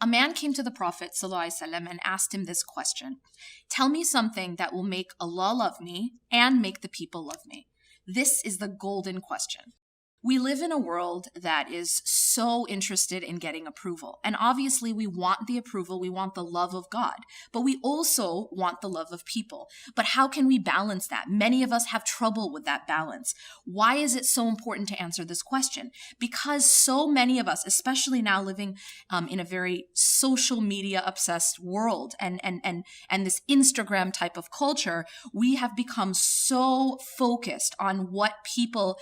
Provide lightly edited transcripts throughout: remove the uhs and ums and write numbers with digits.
A man came to the Prophet ﷺ and asked him this question. Tell me something that will make Allah love me and make the people love me. This is the golden question. We live in a world that is so interested in getting approval. And obviously we want the approval, we want the love of God, but we also want the love of people. But how can we balance that? Many of us have trouble with that balance. Why is it so important to answer this question? Because so many of us, especially now living in a very social media obsessed world and this Instagram type of culture, we have become so focused on what people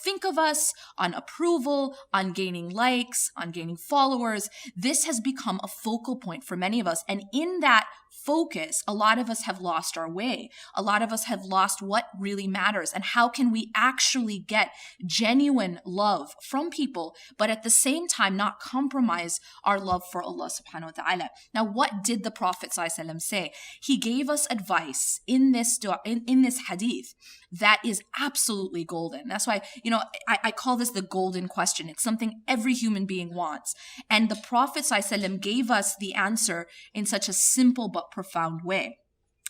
think of us, on approval, on gaining likes, on gaining followers. This has become a focal point for many of us. And in that focus, a lot of us have lost our way. A lot of us have lost what really matters. And how can we actually get genuine love from people, but at the same time not compromise our love for Allah subhanahu wa ta'ala? Now, what did the Prophet ﷺ say? He gave us advice in this hadith that is absolutely golden. That's why, I call this the golden question. It's something every human being wants. And the Prophet ﷺ gave us the answer in such a simple but profound way.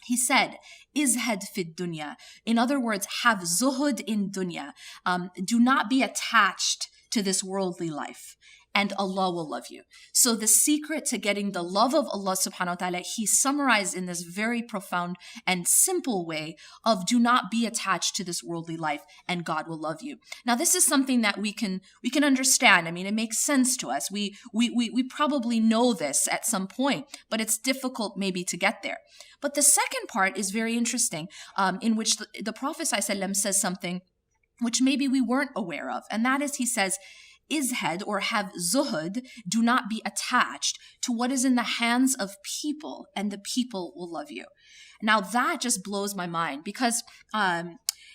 He said, izhad fid dunya. In other words, have zuhud in dunya. Do not be attached to this worldly life, and Allah will love you. So the secret to getting the love of Allah subhanahu wa ta'ala, he summarized in this very profound and simple way of do not be attached to this worldly life and God will love you. Now, this is something that we can understand. I mean, it makes sense to us. We probably know this at some point, but it's difficult maybe to get there. But the second part is very interesting, in which the Prophet ﷺ says something which maybe we weren't aware of. And that is, he says, izhad, or have zuhud, do not be attached to what is in the hands of people, and the people will love you. Now that just blows my mind, because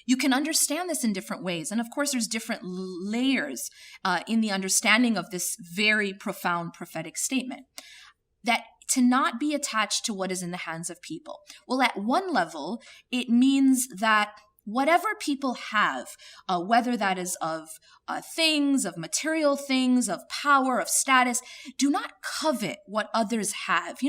you can understand this in different ways. And of course, there's different layers in the understanding of this very profound prophetic statement. That to not be attached to what is in the hands of people. Well, at one level, it means that whatever people have, whether that is of things, of material things, of power, of status, do not covet what others have.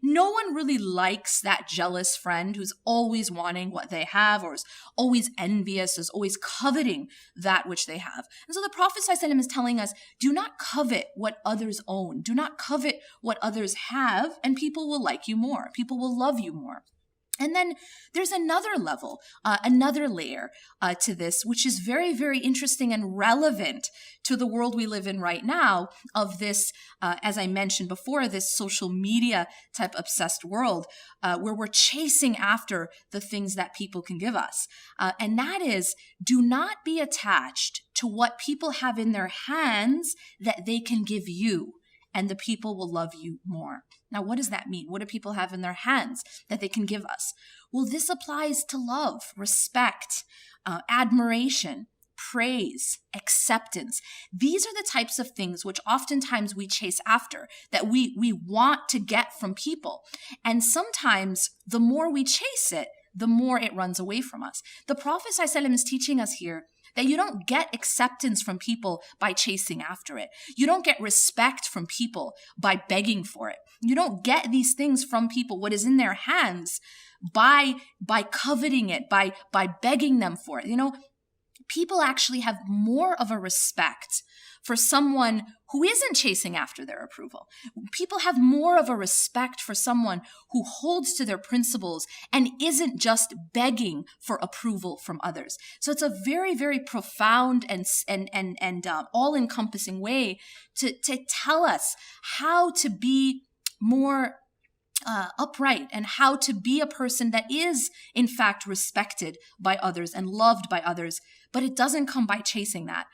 No one really likes that jealous friend who's always wanting what they have, or is always envious, is always coveting that which they have. And so the Prophet ﷺ is telling us, do not covet what others own. Do not covet what others have, and people will like you more. People will love you more. And then there's another level, another layer to this, which is very, very interesting and relevant to the world we live in right now, of this, as I mentioned before, this social media type obsessed world, where we're chasing after the things that people can give us. And that is, do not be attached to what people have in their hands that they can give you, and the people will love you more. Now, what does that mean? What do people have in their hands that they can give us? Well, this applies to love, respect, admiration, praise, acceptance. These are the types of things which oftentimes we chase after, that we want to get from people. And sometimes the more we chase it, the more it runs away from us. The Prophet ﷺ is teaching us here that you don't get acceptance from people by chasing after it. You don't get respect from people by begging for it. You don't get these things from people, what is in their hands, by coveting it, by begging them for it. People actually have more of a respect for someone who isn't chasing after their approval. People have more of a respect for someone who holds to their principles and isn't just begging for approval from others. So it's a very, very profound and all-encompassing way to tell us how to be more upright, and how to be a person that is in fact respected by others and loved by others. But it doesn't come by chasing that.